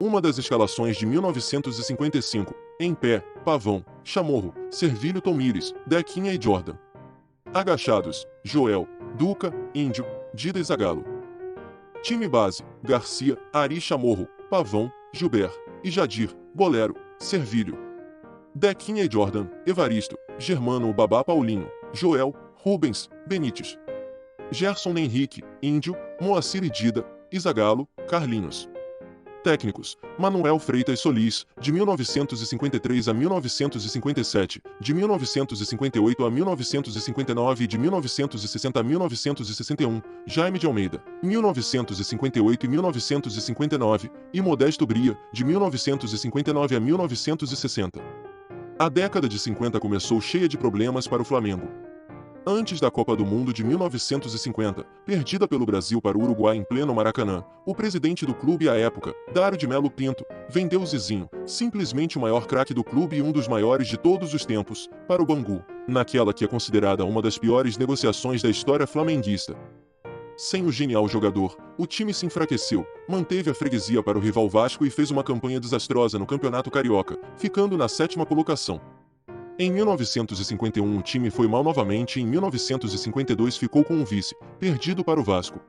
Uma das escalações de 1955. Em pé, Pavão, Chamorro, Servilho Tomires, Dequinha e Jordan. Agachados, Joel, Duca, Índio, Dida e Zagallo. Time base, Garcia, Ari Chamorro, Pavão, Gilbert, e Jadir, Bolero, Servilho. Dequinha e Jordan, Evaristo, Germano Babá Paulinho, Joel, Rubens, Benítez. Gerson Henrique, Índio, Moacir e Dida, e Zagallo, Carlinhos. Técnicos: Manuel Freitas Solis, de 1953 a 1957, de 1958 a 1959 e de 1960 a 1961, Jaime de Almeida, 1958 e 1959, e Modesto Bria, de 1959 a 1960. A década de 50 começou cheia de problemas para o Flamengo. Antes da Copa do Mundo de 1950, perdida pelo Brasil para o Uruguai em pleno Maracanã, o presidente do clube à época, Dário de Melo Pinto, vendeu Zizinho, simplesmente o maior craque do clube e um dos maiores de todos os tempos, para o Bangu, naquela que é considerada uma das piores negociações da história flamenguista. Sem o genial jogador, o time se enfraqueceu, manteve a freguesia para o rival Vasco e fez uma campanha desastrosa no Campeonato Carioca, ficando na 7ª colocação. Em 1951 o time foi mal novamente e em 1952 ficou com um vice, perdido para o Vasco.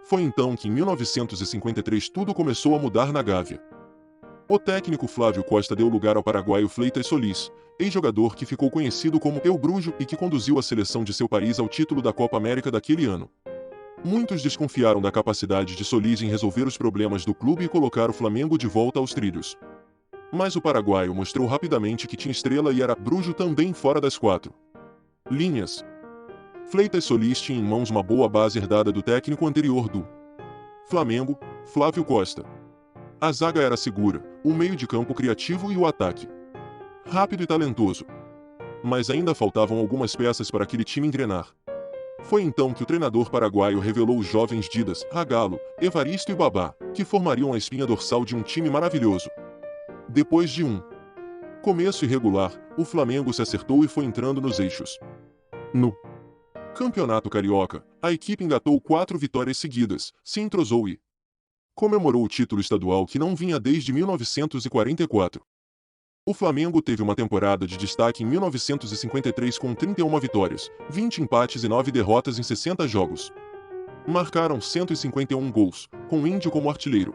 Foi então que em 1953 tudo começou a mudar na Gávea. O técnico Flávio Costa deu lugar ao paraguaio Freitas Solis, ex-jogador que ficou conhecido como El Brujo e que conduziu a seleção de seu país ao título da Copa América daquele ano. Muitos desconfiaram da capacidade de Solis em resolver os problemas do clube e colocar o Flamengo de volta aos trilhos. Mas o paraguaio mostrou rapidamente que tinha estrela e era brujo também fora das 4 linhas. Freitas Solis tinha em mãos uma boa base herdada do técnico anterior do Flamengo, Flávio Costa. A zaga era segura, o meio de campo criativo e o ataque rápido e talentoso. Mas ainda faltavam algumas peças para aquele time engrenar. Foi então que o treinador paraguaio revelou os jovens Didas, Zagallo, Evaristo e Babá, que formariam a espinha dorsal de um time maravilhoso. Depois de um começo irregular, o Flamengo se acertou e foi entrando nos eixos. No Campeonato Carioca, a equipe engatou 4 vitórias seguidas, se entrosou e comemorou o título estadual que não vinha desde 1944. O Flamengo teve uma temporada de destaque em 1953 com 31 vitórias, 20 empates e 9 derrotas em 60 jogos. Marcaram 151 gols, com Índio como artilheiro.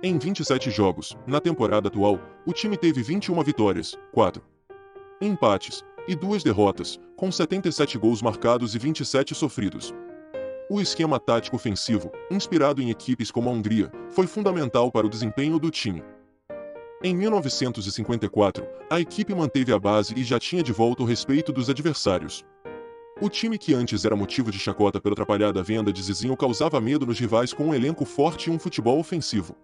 Em 27 jogos, na temporada atual, o time teve 21 vitórias, 4 empates e 2 derrotas, com 77 gols marcados e 27 sofridos. O esquema tático ofensivo, inspirado em equipes como a Hungria, foi fundamental para o desempenho do time. Em 1954, a equipe manteve a base e já tinha de volta o respeito dos adversários. O time que antes era motivo de chacota pela atrapalhada venda de Zizinho causava medo nos rivais com um elenco forte e um futebol ofensivo.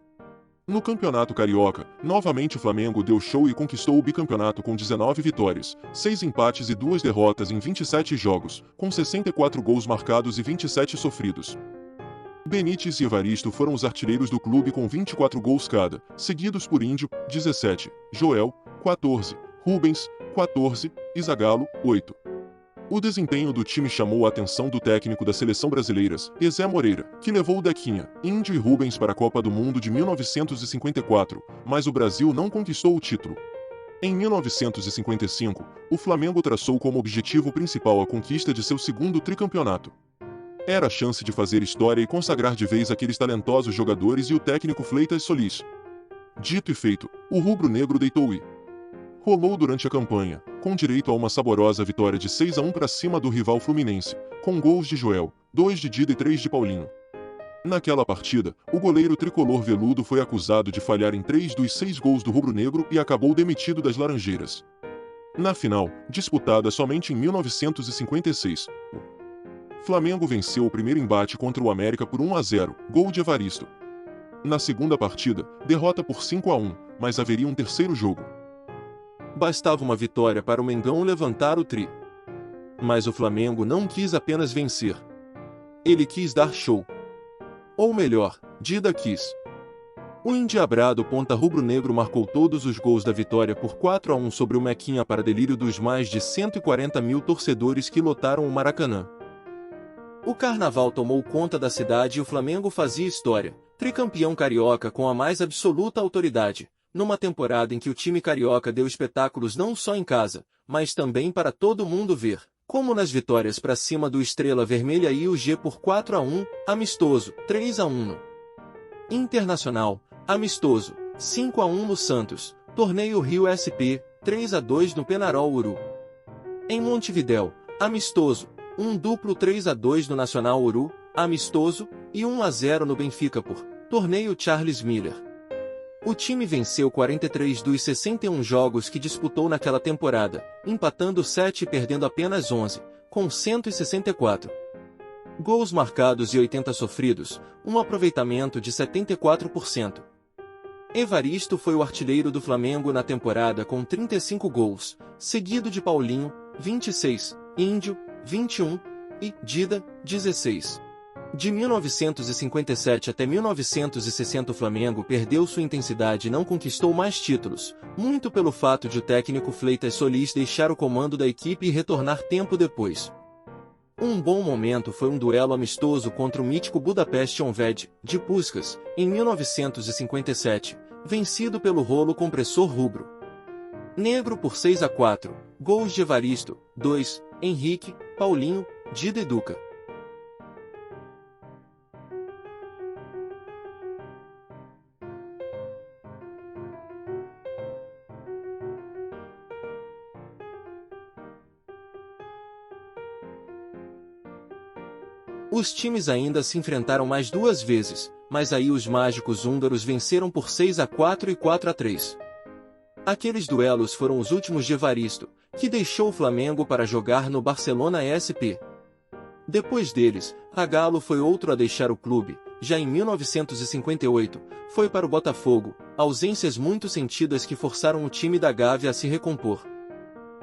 No Campeonato Carioca, novamente o Flamengo deu show e conquistou o bicampeonato com 19 vitórias, 6 empates e 2 derrotas em 27 jogos, com 64 gols marcados e 27 sofridos. Benítez e Evaristo foram os artilheiros do clube com 24 gols cada, seguidos por Índio, 17, Joel, 14, Rubens, 14, e Zagallo, 8. O desempenho do time chamou a atenção do técnico da seleção brasileira, Zé Moreira, que levou Dequinha, Índio e Rubens para a Copa do Mundo de 1954, mas o Brasil não conquistou o título. Em 1955, o Flamengo traçou como objetivo principal a conquista de seu segundo tricampeonato. Era a chance de fazer história e consagrar de vez aqueles talentosos jogadores e o técnico Freitas Solis. Dito e feito, o rubro-negro deitou e rolou durante a campanha, com direito a uma saborosa vitória de 6-1 para cima do rival Fluminense, com gols de Joel, 2 de Dida e 3 de Paulinho. Naquela partida, o goleiro tricolor veludo foi acusado de falhar em 3 dos 6 gols do rubro-negro e acabou demitido das Laranjeiras. Na final, disputada somente em 1956, o Flamengo venceu o primeiro embate contra o América por 1-0, gol de Evaristo. Na segunda partida, derrota por 5-1, mas haveria um terceiro jogo. Bastava uma vitória para o Mengão levantar o tri. Mas o Flamengo não quis apenas vencer. Ele quis dar show. Ou melhor, Dida quis. O endiabrado ponta rubro-negro marcou todos os gols da vitória por 4-1 sobre o Mequinha para delírio dos mais de 140 mil torcedores que lotaram o Maracanã. O carnaval tomou conta da cidade e o Flamengo fazia história, tricampeão carioca com a mais absoluta autoridade, numa temporada em que o time carioca deu espetáculos não só em casa, mas também para todo mundo ver, como nas vitórias para cima do Estrela Vermelha e o G por 4-1, amistoso, 3-1 no Internacional, amistoso, 5-1 no Santos, torneio Rio SP, 3-2 no Penarol Uru. Em Montevidéu, amistoso, um duplo 3-2 no Nacional Uru, amistoso, e 1-0 no Benfica por torneio Charles Miller. O time venceu 43 dos 61 jogos que disputou naquela temporada, empatando 7 e perdendo apenas 11, com 164 gols marcados e 80 sofridos, um aproveitamento de 74%. Evaristo foi o artilheiro do Flamengo na temporada com 35 gols, seguido de Paulinho, 26, Índio, 21 e Dida, 16. De 1957 até 1960 o Flamengo perdeu sua intensidade e não conquistou mais títulos, muito pelo fato de o técnico Fleitas Solis deixar o comando da equipe e retornar tempo depois. Um bom momento foi um duelo amistoso contra o mítico Budapest Honvéd, de Puskás, em 1957, vencido pelo rolo compressor rubro negro por 6-4, gols de Evaristo, 2, Henrique, Paulinho, Dida e Duca. Os times ainda se enfrentaram mais 2 vezes, mas aí os mágicos húngaros venceram por 6-4 e 4-3. Aqueles duelos foram os últimos de Evaristo, que deixou o Flamengo para jogar no Barcelona SP. Depois deles, Zagallo foi outro a deixar o clube, já em 1958, foi para o Botafogo, ausências muito sentidas que forçaram o time da Gávea a se recompor.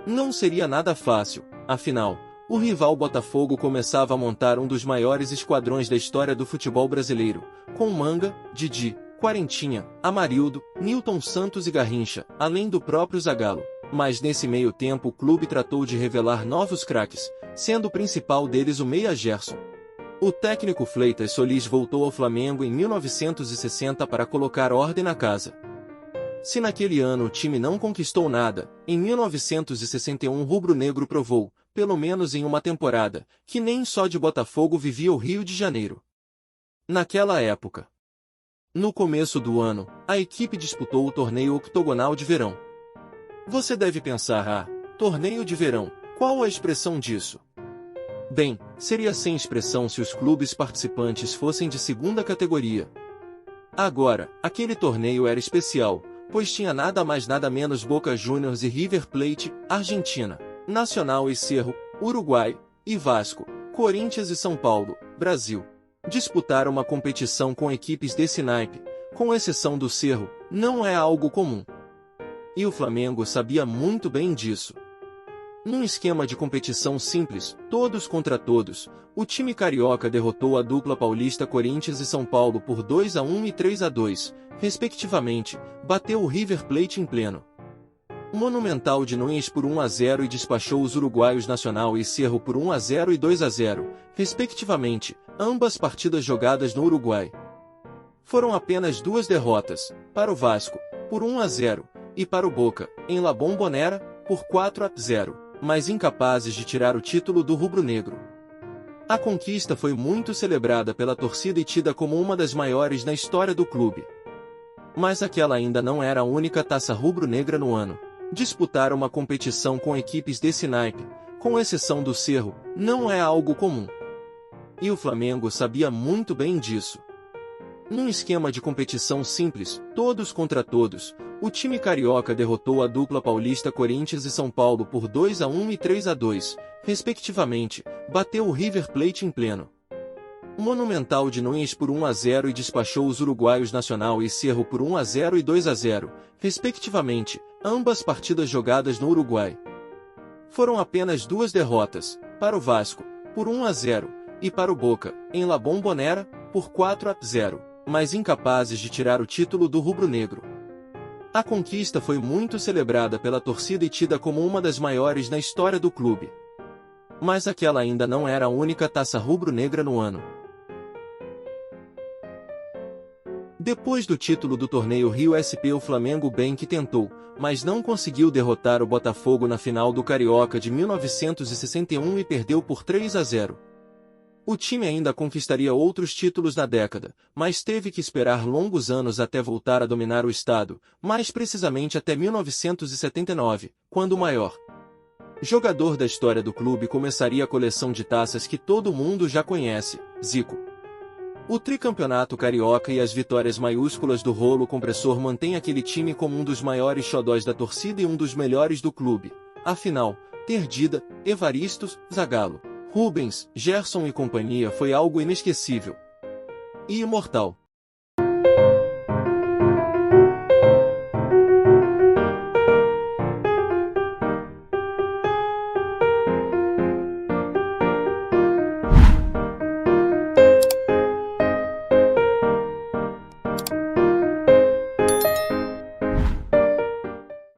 Não seria nada fácil, afinal, o rival Botafogo começava a montar um dos maiores esquadrões da história do futebol brasileiro, com Manga, Didi, Quarentinha, Amarildo, Nilton Santos e Garrincha, além do próprio Zagallo. Mas nesse meio tempo o clube tratou de revelar novos craques, sendo o principal deles o meia Gerson. O técnico Fleitas Solis voltou ao Flamengo em 1960 para colocar ordem na casa. Se naquele ano o time não conquistou nada, em 1961 o rubro-negro provou, pelo menos em uma temporada, que nem só de Botafogo vivia o Rio de Janeiro. Naquela época, no começo do ano, a equipe disputou o torneio octogonal de verão. Você deve pensar, torneio de verão, qual a expressão disso? Bem, seria sem expressão se os clubes participantes fossem de segunda categoria. Agora, aquele torneio era especial, pois tinha nada mais nada menos Boca Juniors e River Plate, Argentina, Nacional e Cerro, Uruguai, e Vasco, Corinthians e São Paulo, Brasil. Disputar uma competição com equipes desse naipe, com exceção do Cerro, não é algo comum. E o Flamengo sabia muito bem disso. Num esquema de competição simples, todos contra todos, o time carioca derrotou a dupla paulista Corinthians e São Paulo por 2-1 e 3-2, respectivamente, bateu o River Plate em pleno Monumental de Nunes por 1-0 e despachou os uruguaios Nacional e Cerro por 1-0 e 2-0, respectivamente, ambas partidas jogadas no Uruguai. Foram apenas 2 derrotas, para o Vasco, por 1-0, e para o Boca, em La Bombonera, por 4-0, mas incapazes de tirar o título do rubro-negro. A conquista foi muito celebrada pela torcida e tida como uma das maiores na história do clube. Mas aquela ainda não era a única taça rubro-negra no ano. Disputar uma competição com equipes desse naipe, com exceção do Cerro, não é algo comum. E o Flamengo sabia muito bem disso. Num esquema de competição simples, todos contra todos, o time carioca derrotou a dupla paulista Corinthians e São Paulo por 2-1 e 3-2, respectivamente, bateu o River Plate em pleno Monumental de Nunes por 1-0 e despachou os uruguaios Nacional e Cerro por 1-0 e 2-0, respectivamente, ambas partidas jogadas no Uruguai. Foram apenas 2 derrotas, para o Vasco, por 1-0, e para o Boca, em La Bombonera, por 4-0, mas incapazes de tirar o título do rubro-negro. A conquista foi muito celebrada pela torcida e tida como uma das maiores na história do clube. Mas aquela ainda não era a única taça rubro-negra no ano. Depois do título do torneio Rio SP, o Flamengo bem que tentou, mas não conseguiu derrotar o Botafogo na final do Carioca de 1961 e perdeu por 3-0. O time ainda conquistaria outros títulos na década, mas teve que esperar longos anos até voltar a dominar o estado, mais precisamente até 1979, quando o maior jogador da história do clube começaria a coleção de taças que todo mundo já conhece, Zico. O tricampeonato carioca e as vitórias maiúsculas do rolo compressor mantêm aquele time como um dos maiores xodós da torcida e um dos melhores do clube. Afinal, ter Dida, Evaristos, Zagallo, Rubens, Gerson e companhia foi algo inesquecível e imortal.